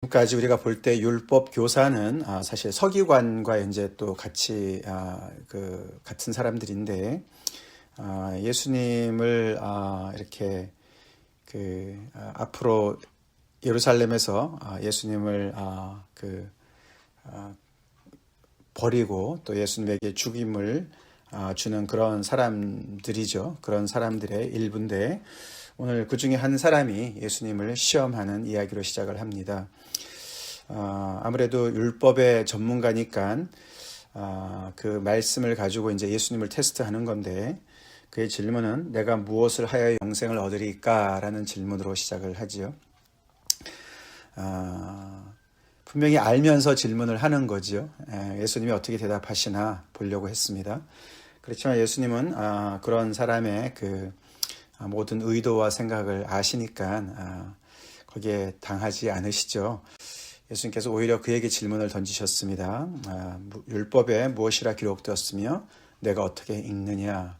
지금까지 우리가 볼 때 율법 교사는 사실 서기관과 이제 또 같이 같은 사람들인데 예수님을 이렇게 앞으로 예루살렘에서 예수님을 버리고 또 예수님에게 죽임을 주는 그런 사람들이죠. 그런 사람들의 일부인데 오늘 그 중에 한 사람이 예수님을 시험하는 이야기로 시작을 합니다. 아무래도 율법의 전문가니까 그 말씀을 가지고 이제 예수님을 테스트하는 건데 그의 질문은 내가 무엇을 하여 영생을 얻으리까? 라는 질문으로 시작을 하지요. 분명히 알면서 질문을 하는 거지요. 예수님이 어떻게 대답하시나 보려고 했습니다. 그렇지만 예수님은 그런 사람의 모든 의도와 생각을 아시니까 거기에 당하지 않으시죠. 예수님께서 오히려 그에게 질문을 던지셨습니다. 율법에 무엇이라 기록되었으며 내가 어떻게 읽느냐.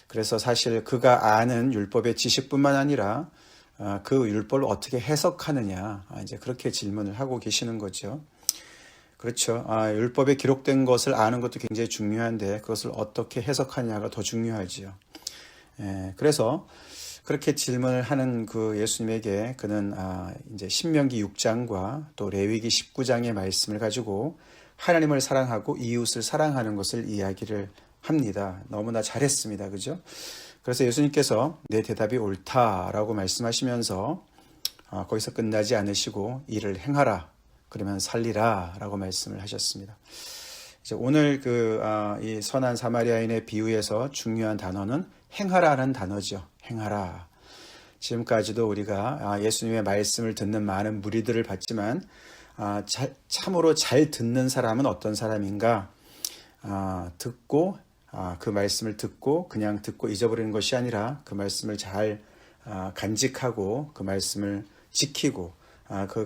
그래서 사실 그가 아는 율법의 지식뿐만 아니라 그 율법을 어떻게 해석하느냐. 이제 그렇게 질문을 하고 계시는 거죠. 그렇죠. 율법에 기록된 것을 아는 것도 굉장히 중요한데 그것을 어떻게 해석하냐가 더 중요하지요. 그래서 그렇게 질문을 하는 그 예수님에게 그는 이제 신명기 6장과 또 레위기 19장의 말씀을 가지고 하나님을 사랑하고 이웃을 사랑하는 것을 이야기를 합니다. 너무나 잘했습니다. 그죠? 그래서 예수님께서 내 대답이 옳다라고 말씀하시면서 거기서 끝나지 않으시고 이를 행하라. 그러면 살리라 라고 말씀을 하셨습니다. 이제 오늘 이 선한 사마리아인의 비유에서 중요한 단어는 행하라는 단어죠. 행하라. 지금까지도 우리가 예수님의 말씀을 듣는 많은 무리들을 봤지만 참으로 잘 듣는 사람은 어떤 사람인가? 듣고 그 말씀을 듣고 그냥 듣고 잊어버리는 것이 아니라 그 말씀을 잘 간직하고 그 말씀을 지키고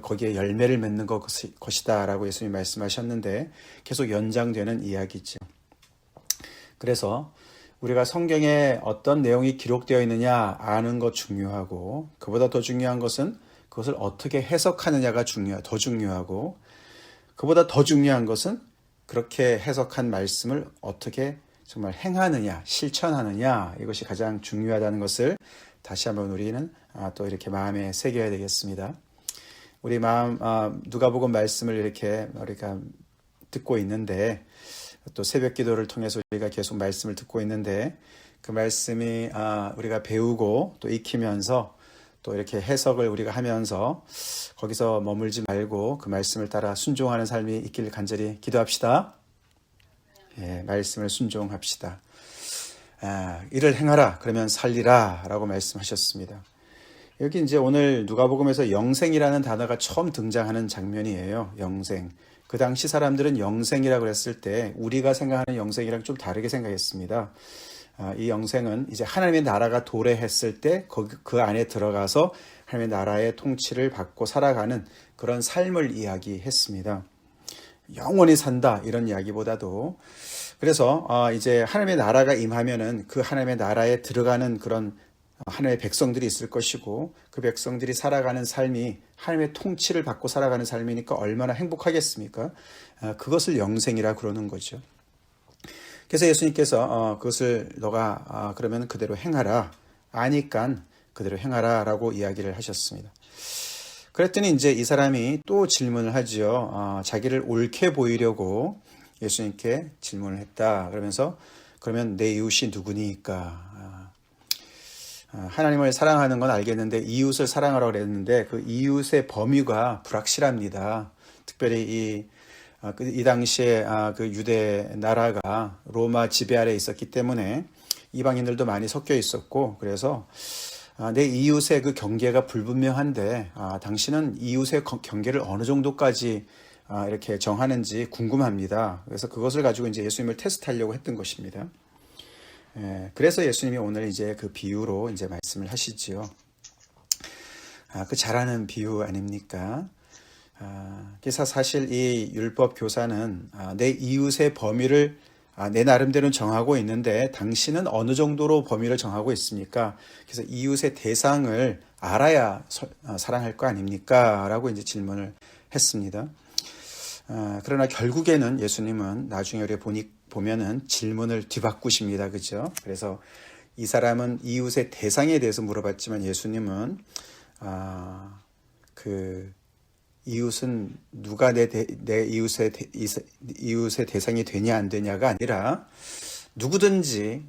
거기에 열매를 맺는 것이다 라고 예수님이 말씀하셨는데 계속 연장되는 이야기죠. 그래서 우리가 성경에 어떤 내용이 기록되어 있느냐 아는 것 중요하고 그보다 더 중요한 것은 그것을 어떻게 해석하느냐가 더 중요하고 그보다 더 중요한 것은 그렇게 해석한 말씀을 어떻게 정말 행하느냐 실천하느냐 이것이 가장 중요하다는 것을 다시 한번 우리는 또 이렇게 마음에 새겨야 되겠습니다. 우리 누가복음 말씀을 이렇게 우리가 듣고 있는데 또 새벽 기도를 통해서 우리가 계속 말씀을 듣고 있는데 그 말씀이 우리가 배우고 또 익히면서 또 이렇게 해석을 우리가 하면서 거기서 머물지 말고 그 말씀을 따라 순종하는 삶이 있기를 간절히 기도합시다. 말씀을 순종합시다. 이를 행하라 그러면 살리라 라고 말씀하셨습니다. 여기 이제 오늘 누가복음에서 영생이라는 단어가 처음 등장하는 장면이에요. 영생. 그 당시 사람들은 영생이라고 했을 때 우리가 생각하는 영생이랑 좀 다르게 생각했습니다. 이 영생은 이제 하나님의 나라가 도래했을 때 그 안에 들어가서 하나님의 나라의 통치를 받고 살아가는 그런 삶을 이야기했습니다. 영원히 산다 이런 이야기보다도 그래서 이제 하나님의 나라가 임하면은 그 하나님의 나라에 들어가는 그런 하나님의 백성들이 있을 것이고 그 백성들이 살아가는 삶이 하나님의 통치를 받고 살아가는 삶이니까 얼마나 행복하겠습니까? 그것을 영생이라 그러는 거죠. 그래서 예수님께서 그것을 너가 그러면 그대로 행하라. 아니까 그대로 행하라 라고 이야기를 하셨습니다. 그랬더니 이제 이 사람이 또 질문을 하지요. 자기를 옳게 보이려고 예수님께 질문을 했다. 그러면서 그러면 내 이웃이 누구니까? 하나님을 사랑하는 건 알겠는데 이웃을 사랑하라고 그랬는데 그 이웃의 범위가 불확실합니다. 특별히 이 당시에 그 유대 나라가 로마 지배 아래 있었기 때문에 이방인들도 많이 섞여 있었고 그래서 내 이웃의 그 경계가 불분명한데 당신은 이웃의 경계를 어느 정도까지 이렇게 정하는지 궁금합니다. 그래서 그것을 가지고 이제 예수님을 테스트하려고 했던 것입니다. 그래서 예수님이 오늘 이제 그 비유로 이제 말씀을 하시지요. 그 잘하는 비유 아닙니까? 그래서 사실 이 율법 교사는 내 이웃의 범위를 내 나름대로는 정하고 있는데 당신은 어느 정도로 범위를 정하고 있습니까? 그래서 이웃의 대상을 알아야 사랑할 거 아닙니까? 라고 이제 질문을 했습니다. 그러나 결국에는 예수님은 나중에 우리 보면은 질문을 뒤바꾸십니다. 그죠? 그래서 이 사람은 이웃의 대상에 대해서 물어봤지만 예수님은 그 이웃은 누가 내 이웃의 대상이 되냐 안 되냐가 아니라 누구든지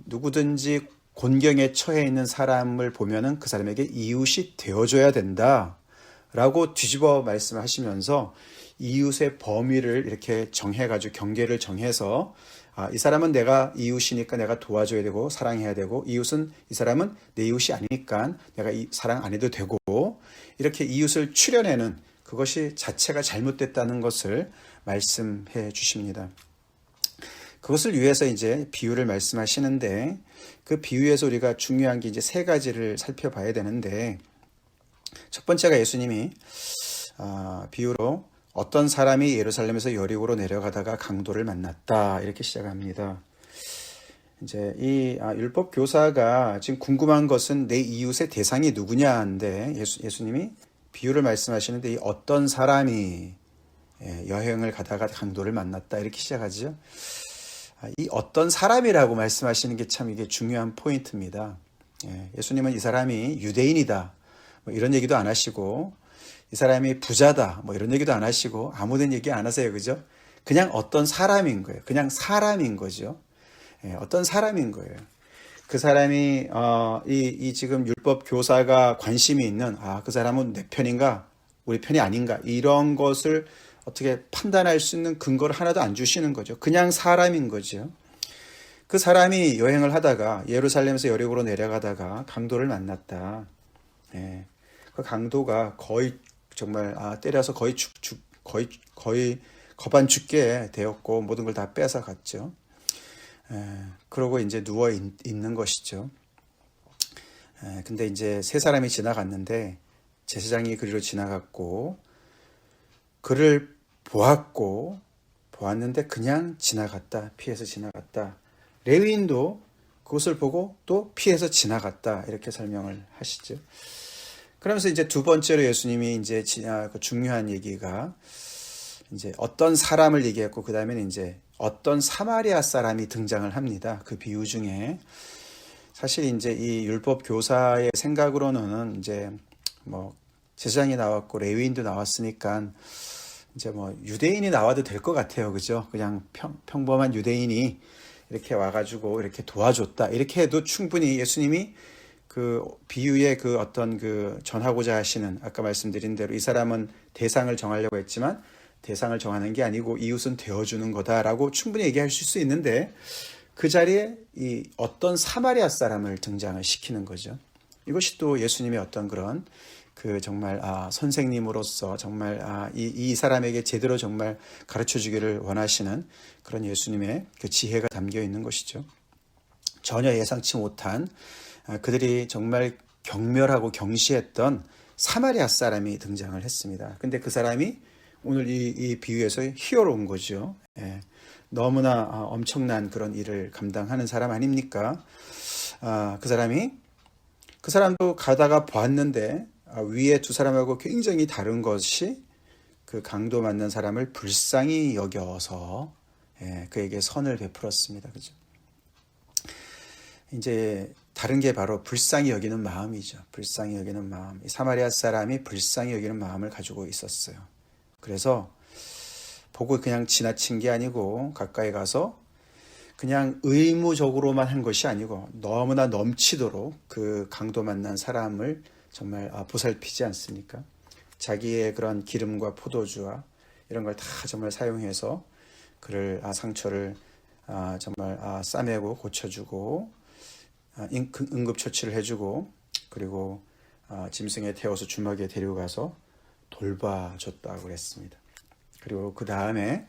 곤경에 처해 있는 사람을 보면은 그 사람에게 이웃이 되어줘야 된다라고 뒤집어 말씀하시면서 이웃의 범위를 이렇게 정해가지고 경계를 정해서 이 사람은 내가 이웃이니까 내가 도와줘야 되고 사랑해야 되고 이웃은 이 사람은 내 이웃이 아니니까 내가 사랑 안 해도 되고 이렇게 이웃을 추려내는 그것이 자체가 잘못됐다는 것을 말씀해 주십니다. 그것을 위해서 이제 비유를 말씀하시는데 그 비유에서 우리가 중요한 게 이제 세 가지를 살펴봐야 되는데 첫 번째가 예수님이 비유로 어떤 사람이 예루살렘에서 여리고로 내려가다가 강도를 만났다 이렇게 시작합니다. 이제 이 율법 교사가 지금 궁금한 것은 내 이웃의 대상이 누구냐인데 예수님이 비유를 말씀하시는데 이 어떤 사람이 여행을 가다가 강도를 만났다 이렇게 시작하죠. 이 어떤 사람이라고 말씀하시는 게 참 이게 중요한 포인트입니다. 예수님은 이 사람이 유대인이다 뭐 이런 얘기도 안 하시고 이 사람이 부자다 뭐 이런 얘기도 안 하시고 아무런 얘기 안 하세요. 그죠? 그냥 어떤 사람인 거예요. 그냥 사람인 거죠. 어떤 사람인 거예요. 그 사람이 이 지금 율법 교사가 관심이 있는 그 사람은 내 편인가 우리 편이 아닌가 이런 것을 어떻게 판단할 수 있는 근거를 하나도 안 주시는 거죠. 그냥 사람인 거죠. 그 사람이 여행을 하다가 예루살렘에서 여리고로 내려가다가 강도를 만났다. 그 강도가 거의 정말 때려서 거의 거반 죽게 되었고 모든 걸 다 뺏어 갔죠. 그러고 이제 누워 있는 것이죠. 근데 이제 세 사람이 지나갔는데 제사장이 그리로 지나갔고 그를 보았는데 그냥 지나갔다. 피해서 지나갔다. 레위인도 그것을 보고 또 피해서 지나갔다. 이렇게 설명을 하시죠. 그러면서 이제 두 번째로 예수님이 이제 중요한 얘기가 이제 어떤 사람을 얘기했고 그 다음에는 이제 어떤 사마리아 사람이 등장을 합니다. 그 비유 중에 사실 이제 이 율법 교사의 생각으로는 이제 뭐 제사장이 나왔고 레위인도 나왔으니까 이제 뭐 유대인이 나와도 될 것 같아요. 그죠? 그냥 평범한 유대인이 이렇게 와가지고 이렇게 도와줬다. 이렇게 해도 충분히 예수님이 그 비유의 그 어떤 그 전하고자 하시는 아까 말씀드린 대로 이 사람은 대상을 정하려고 했지만 대상을 정하는 게 아니고 이웃은 되어주는 거다라고 충분히 얘기할 수 있는데 그 자리에 이 어떤 사마리아 사람을 등장을 시키는 거죠. 이것이 또 예수님의 어떤 그런 그 정말 선생님으로서 정말 이 사람에게 제대로 정말 가르쳐 주기를 원하시는 그런 예수님의 그 지혜가 담겨 있는 것이죠. 전혀 예상치 못한 그들이 정말 경멸하고 경시했던 사마리아 사람이 등장을 했습니다. 근데 그 사람이 오늘 이 비유에서 히어로인 거죠. 너무나 엄청난 그런 일을 감당하는 사람 아닙니까? 그 사람도 가다가 보았는데 위에 두 사람하고 굉장히 다른 것이 그 강도 맞는 사람을 불쌍히 여겨서 그에게 선을 베풀었습니다. 그죠? 이제 다른 게 바로 불쌍히 여기는 마음이죠. 불쌍히 여기는 마음. 이 사마리아 사람이 불쌍히 여기는 마음을 가지고 있었어요. 그래서 보고 그냥 지나친 게 아니고 가까이 가서 그냥 의무적으로만 한 것이 아니고 너무나 넘치도록 그 강도 만난 사람을 정말 보살피지 않습니까? 자기의 그런 기름과 포도주와 이런 걸 다 정말 사용해서 그를 상처를 정말 싸매고 고쳐주고 응급처치를 해주고 그리고 짐승에 태워서 주막에 데리고 가서 돌봐줬다고 그랬습니다. 그리고 그 다음에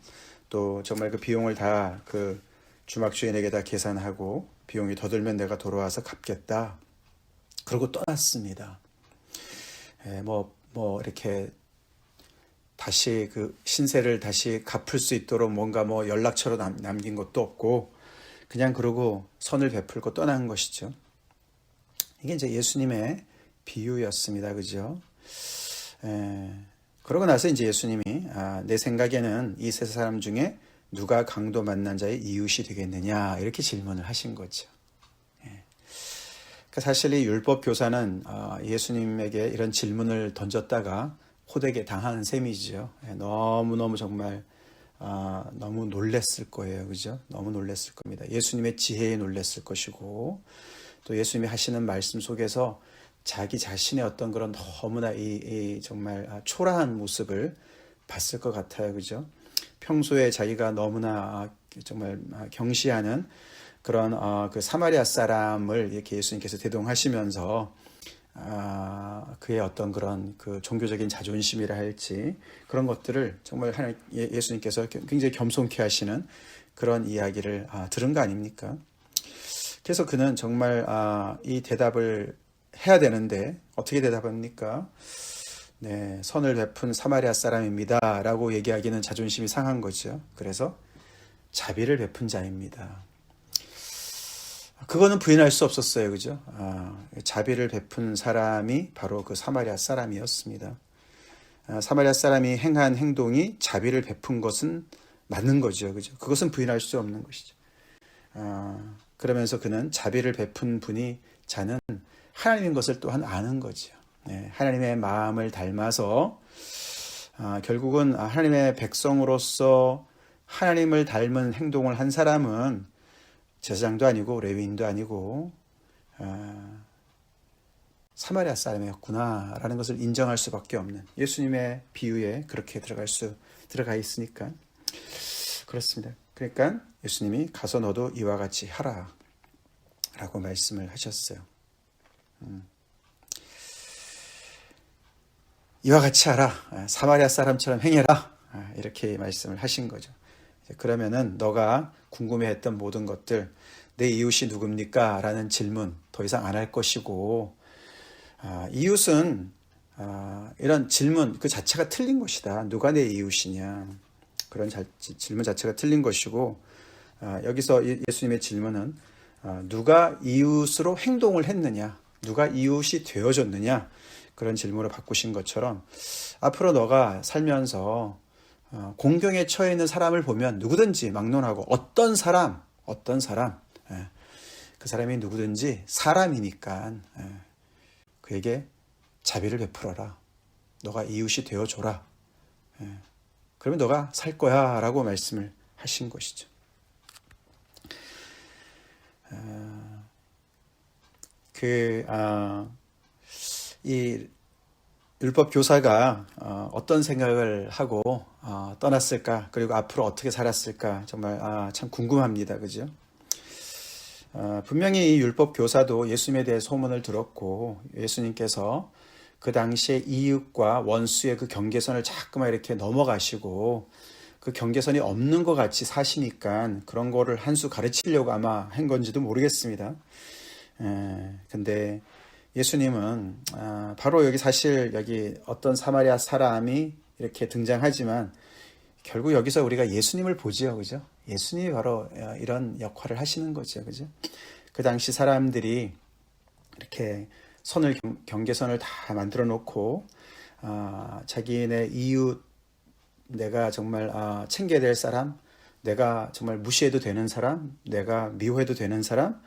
또 정말 그 비용을 다 그 주막 주인에게 다 계산하고 비용이 더 들면 내가 돌아와서 갚겠다. 그러고 떠났습니다. 뭐 이렇게 다시 그 신세를 다시 갚을 수 있도록 뭔가 뭐 연락처로 남긴 것도 없고 그냥 그러고 선을 베풀고 떠난 것이죠. 이게 이제 예수님의 비유였습니다. 그죠? 그러고 나서 이제 예수님이 내 생각에는 이 세 사람 중에 누가 강도 만난 자의 이웃이 되겠느냐 이렇게 질문을 하신 거죠. 그러니까 사실 이 율법 교사는 예수님에게 이런 질문을 던졌다가 호되게 당한 셈이죠. 너무너무 정말 너무 놀랬을 거예요. 그죠? 너무 놀랬을 겁니다. 예수님의 지혜에 놀랬을 것이고 또 예수님이 하시는 말씀 속에서 자기 자신의 어떤 그런 너무나 이 정말 초라한 모습을 봤을 것 같아요. 그죠? 평소에 자기가 너무나 정말 경시하는 그런 그 사마리아 사람을 이렇게 예수님께서 대동하시면서 그의 어떤 그런 그 종교적인 자존심이라 할지 그런 것들을 정말 예수님께서 굉장히 겸손케 하시는 그런 이야기를 들은 거 아닙니까? 그래서 그는 정말 이 대답을 해야 되는데 어떻게 대답합니까? 네, 선을 베푼 사마리아 사람입니다 라고 얘기하기는 자존심이 상한 거죠. 그래서 자비를 베푼 자입니다. 그거는 부인할 수 없었어요. 그죠? 자비를 베푼 사람이 바로 그 사마리아 사람이었습니다. 사마리아 사람이 행한 행동이 자비를 베푼 것은 맞는 거죠. 그죠? 그것은 부인할 수 없는 것이죠. 그러면서 그는 자비를 베푼 분이 자는 하나님인 것을 또한 아는 거죠. 네, 하나님의 마음을 닮아서 결국은 하나님의 백성으로서 하나님을 닮은 행동을 한 사람은 제사장도 아니고 레위인도 아니고 사마리아 사람이었구나라는 것을 인정할 수밖에 없는 예수님의 비유에 그렇게 들어가 있으니까 그렇습니다. 그러니까 예수님이 가서 너도 이와 같이 하라 라고 말씀을 하셨어요. 이와 같이 하라. 사마리아 사람처럼 행해라. 이렇게 말씀을 하신 거죠. 그러면은 너가 궁금해했던 모든 것들, 내 이웃이 누굽니까? 라는 질문 더 이상 안 할 것이고, 이웃은 이런 질문 그 자체가 틀린 것이다. 누가 내 이웃이냐? 그런 질문 자체가 틀린 것이고, 여기서 예수님의 질문은 누가 이웃으로 행동을 했느냐? 누가 이웃이 되어줬느냐? 그런 질문을 바꾸신 것처럼 앞으로 너가 살면서 공경에 처해 있는 사람을 보면 누구든지 막론하고 어떤 사람 그 사람이 누구든지 사람이니까 그에게 자비를 베풀어라. 너가 이웃이 되어줘라. 그러면 너가 살 거야 라고 말씀을 하신 것이죠. 이 율법 교사가 어떤 생각을 하고 떠났을까, 그리고 앞으로 어떻게 살았을까 정말 참 궁금합니다. 그죠? 분명히 이 율법 교사도 예수님에 대해 소문을 들었고 예수님께서 그 당시에 이웃과 원수의 그 경계선을 자꾸만 이렇게 넘어가시고 그 경계선이 없는 것 같이 사시니까 그런 거를 한 수 가르치려고 아마 한 건지도 모르겠습니다. 근데 예수님은 바로 여기 사실 여기 어떤 사마리아 사람이 이렇게 등장하지만 결국 여기서 우리가 예수님을 보지요. 그죠? 예수님이 바로 이런 역할을 하시는 거죠. 그죠? 그 당시 사람들이 이렇게 경계선을 다 만들어 놓고 자기네 이웃, 내가 정말 챙겨야 될 사람, 내가 정말 무시해도 되는 사람, 내가 미워해도 되는 사람,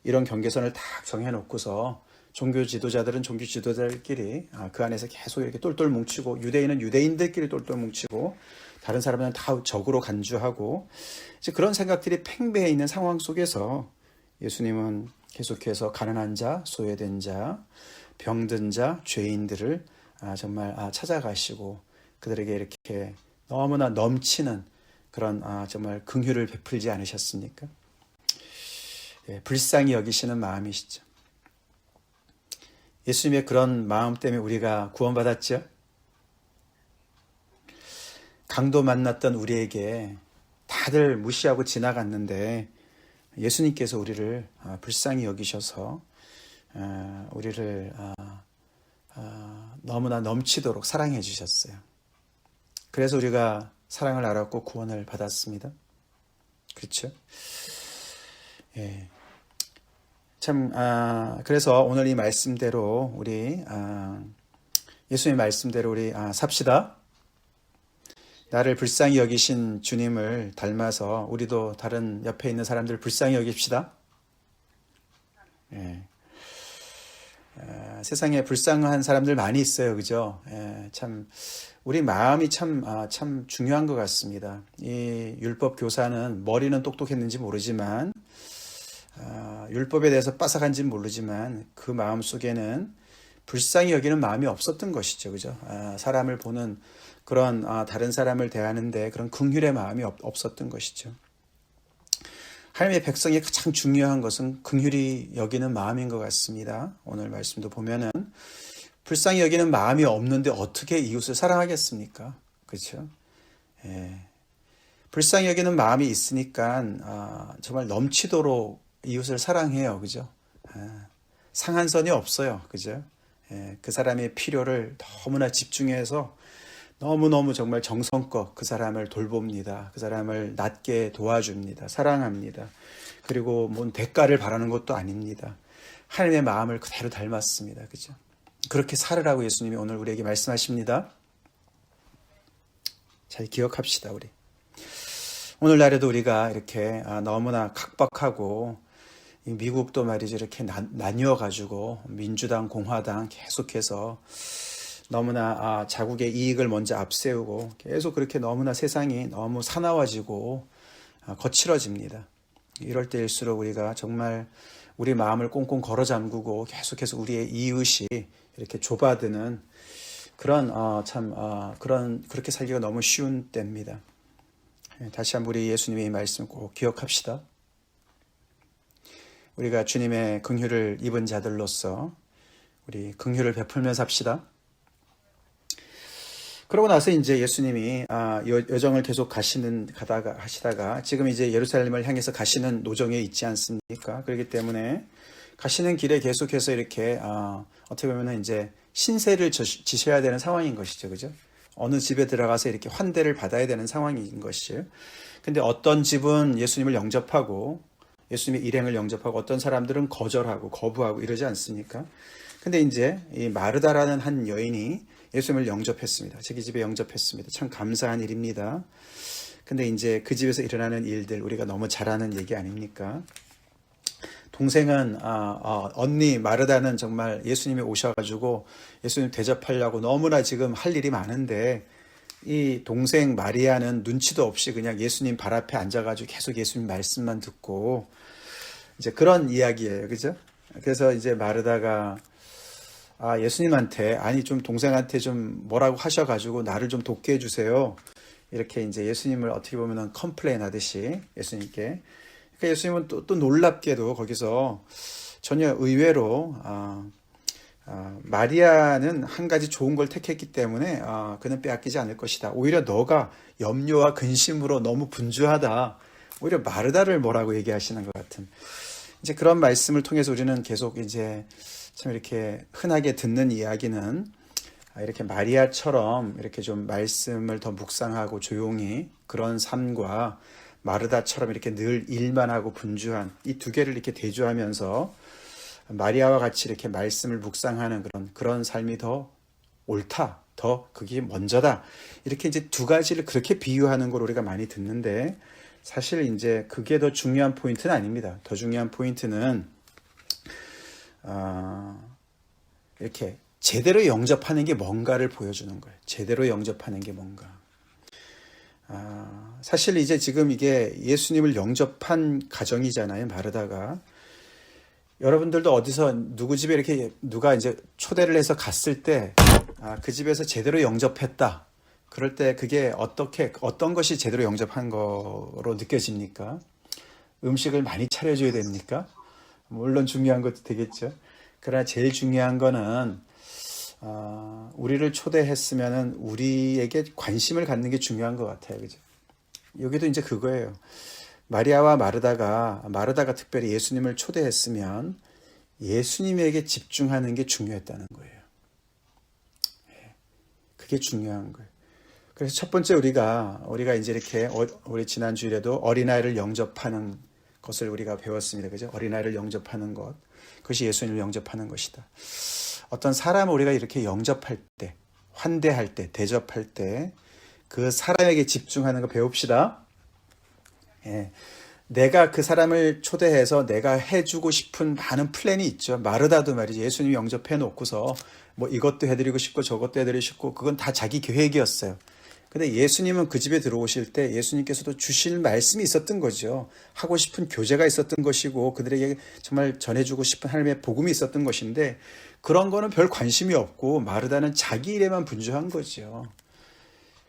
이런 경계선을 딱 정해놓고서 종교 지도자들끼리 그 안에서 계속 이렇게 똘똘 뭉치고, 유대인은 유대인들끼리 똘똘 뭉치고, 다른 사람은 다 적으로 간주하고, 이제 그런 생각들이 팽배해 있는 상황 속에서 예수님은 계속해서 가난한 자, 소외된 자, 병든 자, 죄인들을 정말 찾아가시고 그들에게 이렇게 너무나 넘치는 그런 정말 긍휼을 베풀지 않으셨습니까? 불쌍히 여기시는 마음이시죠. 예수님의 그런 마음 때문에 우리가 구원받았죠. 강도 만났던 우리에게 다들 무시하고 지나갔는데 예수님께서 우리를 불쌍히 여기셔서 우리를 너무나 넘치도록 사랑해 주셨어요. 그래서 우리가 사랑을 알았고 구원을 받았습니다. 그렇죠? 예. 참, 그래서 오늘 이 말씀대로 우리, 예수님 말씀대로 우리, 삽시다. 나를 불쌍히 여기신 주님을 닮아서 우리도 다른 옆에 있는 사람들을 불쌍히 여깁시다. 예. 세상에 불쌍한 사람들 많이 있어요. 그죠? 예, 참, 우리 마음이 참 중요한 것 같습니다. 이 율법 교사는 머리는 똑똑했는지 모르지만, 율법에 대해서 빠삭한지는 모르지만, 그 마음 속에는 불쌍히 여기는 마음이 없었던 것이죠. 그죠? 사람을 보는 그런, 다른 사람을 대하는데 그런 긍휼의 마음이 없었던 것이죠. 하나님의 백성이 가장 중요한 것은 긍휼히 여기는 마음인 것 같습니다. 오늘 말씀도 보면은 불쌍히 여기는 마음이 없는데 어떻게 이웃을 사랑하겠습니까? 그렇죠? 예. 불쌍히 여기는 마음이 있으니까 정말 넘치도록 이웃을 사랑해요. 그죠? 상한선이 없어요. 그죠? 예. 그 사람의 필요를 너무나 집중해서 너무너무 정말 정성껏 그 사람을 돌봅니다. 그 사람을 낫게 도와줍니다. 사랑합니다. 그리고 뭔 대가를 바라는 것도 아닙니다. 하나님의 마음을 그대로 닮았습니다. 그죠? 그렇게 살으라고 예수님이 오늘 우리에게 말씀하십니다. 잘 기억합시다, 우리. 오늘날에도 우리가 이렇게 너무나 각박하고 미국도 말이죠. 이렇게 나뉘어가지고 민주당, 공화당 계속해서 너무나 자국의 이익을 먼저 앞세우고 계속 그렇게 너무나 세상이 너무 사나워지고 거칠어집니다. 이럴 때일수록 우리가 정말 우리 마음을 꽁꽁 걸어 잠그고 계속해서 우리의 이웃이 이렇게 좁아드는 그런 그렇게 살기가 너무 쉬운 때입니다. 다시 한번 우리 예수님의 이 말씀 꼭 기억합시다. 우리가 주님의 긍휼을 입은 자들로서 우리 긍휼을 베풀며 삽시다. 그러고 나서 이제 예수님이 여정을 계속 하시다가 지금 이제 예루살렘을 향해서 가시는 노정에 있지 않습니까? 그렇기 때문에 가시는 길에 계속해서 이렇게 어떻게 보면은 이제 신세를 지셔야 되는 상황인 것이죠, 그죠? 어느 집에 들어가서 이렇게 환대를 받아야 되는 상황인 것이에요. 근데 어떤 집은 예수님을 영접하고 예수님의 일행을 영접하고 어떤 사람들은 거절하고 거부하고 이러지 않습니까? 근데 이제 이 마르다라는 한 여인이 예수님을 영접했습니다. 자기 집에 영접했습니다. 참 감사한 일입니다. 근데 이제 그 집에서 일어나는 일들 우리가 너무 잘 아는 얘기 아닙니까? 동생은 언니 마르다는 정말 예수님이 오셔가지고 예수님 대접하려고 너무나 지금 할 일이 많은데 이 동생 마리아는 눈치도 없이 그냥 예수님 발 앞에 앉아가지고 계속 예수님 말씀만 듣고 이제 그런 이야기예요. 그죠? 그래서 이제 마르다가 예수님한테 아니 좀 동생한테 좀 뭐라고 하셔가지고 나를 좀 돕게 해주세요. 이렇게 이제 예수님을 어떻게 보면은 컴플레인 하듯이 예수님께. 그러니까 예수님은 또 놀랍게도 거기서 전혀 의외로 마리아는 한 가지 좋은 걸 택했기 때문에 그는 빼앗기지 않을 것이다. 오히려 너가 염려와 근심으로 너무 분주하다. 오히려 마르다를 뭐라고 얘기하시는 것 같은 이제 그런 말씀을 통해서 우리는 계속 이제 참 이렇게 흔하게 듣는 이야기는 이렇게 마리아처럼 이렇게 좀 말씀을 더 묵상하고 조용히 그런 삶과 마르다처럼 이렇게 늘 일만 하고 분주한 이 두 개를 이렇게 대조하면서 마리아와 같이 이렇게 말씀을 묵상하는 그런 삶이 더 옳다, 더 그게 먼저다. 이렇게 이제 두 가지를 그렇게 비유하는 걸 우리가 많이 듣는데 사실 이제 그게 더 중요한 포인트는 아닙니다. 더 중요한 포인트는 이렇게 제대로 영접하는 게 뭔가를 보여주는 거예요. 제대로 영접하는 게 뭔가. 사실 이제 지금 이게 예수님을 영접한 가정이잖아요. 마르다가. 여러분들도 어디서 누구 집에 이렇게 누가 이제 초대를 해서 갔을 때, 그 집에서 제대로 영접했다. 그럴 때 그게 어떤 것이 제대로 영접한 거로 느껴집니까? 음식을 많이 차려줘야 됩니까? 물론 중요한 것도 되겠죠. 그러나 제일 중요한 거는 우리를 초대했으면은 우리에게 관심을 갖는 게 중요한 것 같아요. 그죠? 여기도 이제 그거예요. 마리아와 마르다가 특별히 예수님을 초대했으면 예수님에게 집중하는 게 중요했다는 거예요. 그게 중요한 거예요. 그래서 첫 번째 우리가 이제 이렇게 우리 지난 주일에도 어린아이를 영접하는 것을 우리가 배웠습니다. 그죠? 어린아이를 영접하는 것. 그것이 예수님을 영접하는 것이다. 어떤 사람을 우리가 이렇게 영접할 때, 환대할 때, 대접할 때 그 사람에게 집중하는 거 배웁시다. 예. 내가 그 사람을 초대해서 내가 해주고 싶은 많은 플랜이 있죠. 마르다도 말이죠. 예수님 영접해 놓고서 뭐 이것도 해드리고 싶고 저것도 해드리고 싶고 그건 다 자기 계획이었어요. 근데 예수님은 그 집에 들어오실 때 예수님께서도 주실 말씀이 있었던 거죠. 하고 싶은 교제가 있었던 것이고 그들에게 정말 전해주고 싶은 하나님의 복음이 있었던 것인데 그런 거는 별 관심이 없고 마르다는 자기 일에만 분주한 거죠.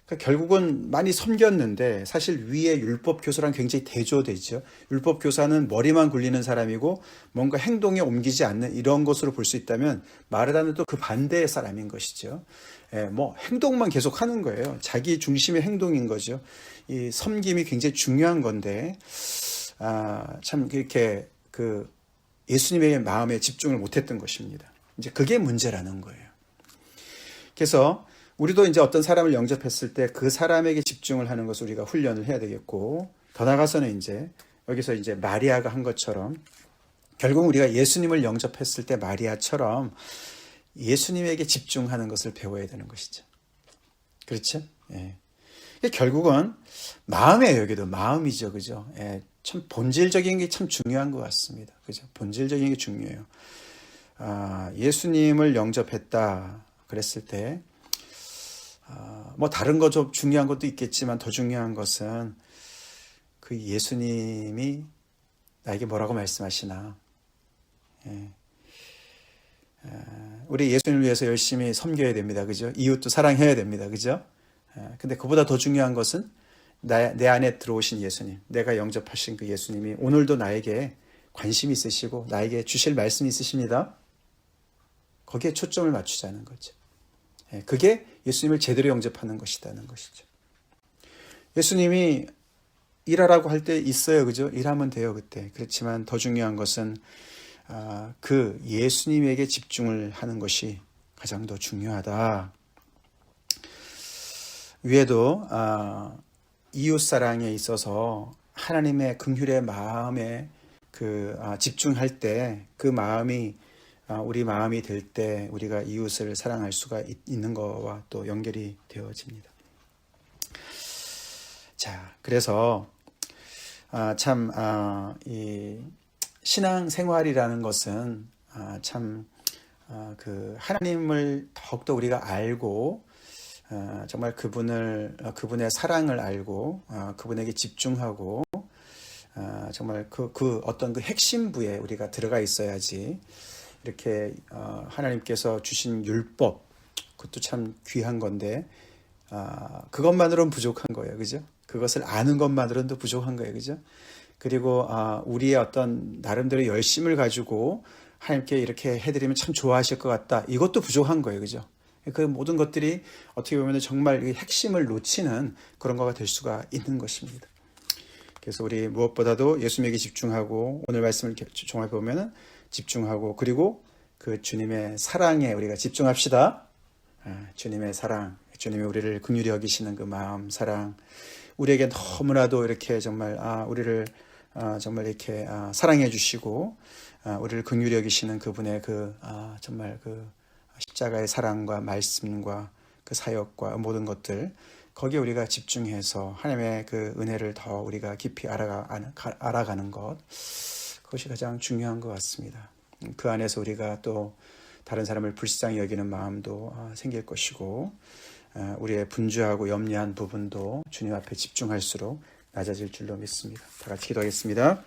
그러니까 결국은 많이 섬겼는데 사실 위에 율법 교사랑 굉장히 대조되죠. 율법 교사는 머리만 굴리는 사람이고 뭔가 행동에 옮기지 않는 이런 것으로 볼 수 있다면 마르다는 또 그 반대의 사람인 것이죠. 뭐 행동만 계속 하는 거예요. 자기 중심의 행동인 거죠. 이 섬김이 굉장히 중요한 건데 참 이렇게 그 예수님의 마음에 집중을 못했던 것입니다. 이제 그게 문제라는 거예요. 그래서 우리도 이제 어떤 사람을 영접했을 때 그 사람에게 집중을 하는 것을 우리가 훈련을 해야 되겠고, 더 나아가서는 이제 여기서 이제 마리아가 한 것처럼 결국 우리가 예수님을 영접했을 때 마리아처럼 예수님에게 집중하는 것을 배워야 되는 것이죠. 그렇죠? 예. 결국은 마음이에요. 여기도 마음이죠. 그죠? 예. 참 본질적인 게 참 중요한 것 같습니다. 그죠? 본질적인 게 중요해요. 예수님을 영접했다 그랬을 때 뭐 다른 거 좀 중요한 것도 있겠지만 더 중요한 것은 그 예수님이 나에게 뭐라고 말씀하시나. 예. 우리 예수님을 위해서 열심히 섬겨야 됩니다. 그죠? 이웃도 사랑해야 됩니다. 그죠? 근데 그보다 더 중요한 것은 내 안에 들어오신 예수님, 내가 영접하신 그 예수님이 오늘도 나에게 관심이 있으시고 나에게 주실 말씀이 있으십니다. 거기에 초점을 맞추자는 거죠. 그게 예수님을 제대로 영접하는 것이라는 것이죠. 예수님이 일하라고 할 때 있어요. 그죠? 일하면 돼요. 그때. 그렇지만 더 중요한 것은 그 예수님에게 집중을 하는 것이 가장 더 중요하다. 위에도 이웃사랑에 있어서 하나님의 긍휼의 마음에 집중할 때 그 마음이 우리 마음이 될 때 우리가 이웃을 사랑할 수가 있는 것과 또 연결이 되어집니다. 자, 그래서 참 이 신앙 생활이라는 것은 그 하나님을 더욱더 우리가 알고 정말 그분의 사랑을 알고 그분에게 집중하고 정말 그 어떤 그 핵심부에 우리가 들어가 있어야지 이렇게 하나님께서 주신 율법, 그것도 참 귀한 건데 그것만으로는 부족한 거예요. 그죠? 그것을 아는 것만으로는 부족한 거예요. 그죠? 그리고 우리의 어떤 나름대로 열심을 가지고 하나님께 이렇게 해드리면 참 좋아하실 것 같다. 이것도 부족한 거예요. 그죠? 그 모든 것들이 어떻게 보면 정말 핵심을 놓치는 그런 거가 될 수가 있는 것입니다. 그래서 우리 무엇보다도 예수님에게 집중하고 오늘 말씀을 종합해 보면은 집중하고 그리고 그 주님의 사랑에 우리가 집중합시다. 주님의 사랑, 주님이 우리를 긍휼히 여기시는 그 마음, 사랑, 우리에게 너무나도 이렇게 정말 우리를 정말 이렇게 사랑해 주시고 우리를 긍휼히 여기시는 그분의 정말 그 십자가의 사랑과 말씀과 그 사역과 모든 것들 거기에 우리가 집중해서 하나님의 그 은혜를 더 우리가 깊이 알아가는 것, 그것이 가장 중요한 것 같습니다. 그 안에서 우리가 또 다른 사람을 불쌍히 여기는 마음도 생길 것이고 우리의 분주하고 염려한 부분도 주님 앞에 집중할수록 낮아질 줄로 믿습니다. 다 같이 기도하겠습니다.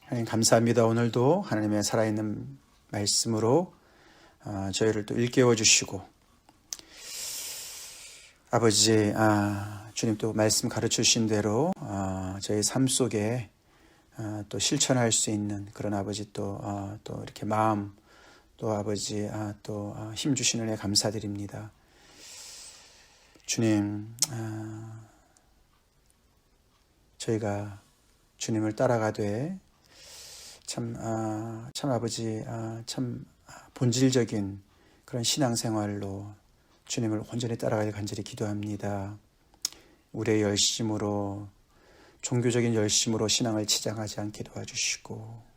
하나님 감사합니다. 오늘도 하나님의 살아있는 말씀으로 저희를 또 일깨워 주시고 아버지 주님 또 말씀 가르쳐 주신 대로 저희 삶 속에 또 실천할 수 있는 그런 아버지 또 이렇게 마음 또 아버지 또 힘 주시는 은혜 감사드립니다. 주님 저희가 주님을 따라가되 참 아버지 참 본질적인 그런 신앙생활로 주님을 온전히 따라가길 간절히 기도합니다. 우리의 열심으로 종교적인 열심으로 신앙을 치장하지 않게 도와주시고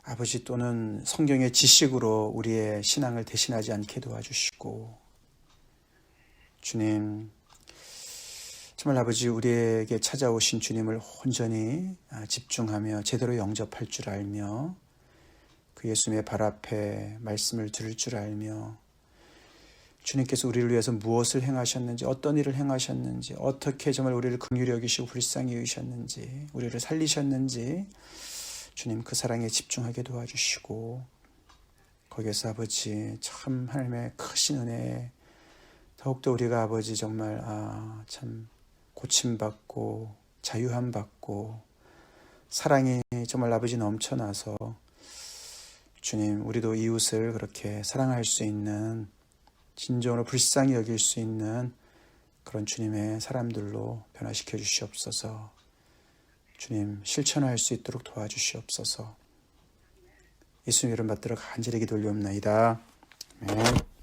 아버지 또는 성경의 지식으로 우리의 신앙을 대신하지 않게 도와주시고 주님 정말 아버지 우리에게 찾아오신 주님을 온전히 집중하며 제대로 영접할 줄 알며 그 예수님의 발 앞에 말씀을 들을 줄 알며 주님께서 우리를 위해서 무엇을 행하셨는지 어떤 일을 행하셨는지 어떻게 정말 우리를 긍휼히 여기시고 불쌍히 여기셨는지 우리를 살리셨는지 주님 그 사랑에 집중하게 도와주시고 거기에서 아버지 참 하나님의 크신 은혜 더욱더 우리가 아버지 정말 참 고침받고 자유함 받고 사랑이 정말 아버지 넘쳐나서 주님 우리도 이웃을 그렇게 사랑할 수 있는 진정으로 불쌍히 여길 수 있는 그런 주님의 사람들로 변화시켜 주시옵소서. 주님 실천할 수 있도록 도와주시옵소서. 예수님 이름 받들어 간절히 기도 올리옵나이다. 아멘.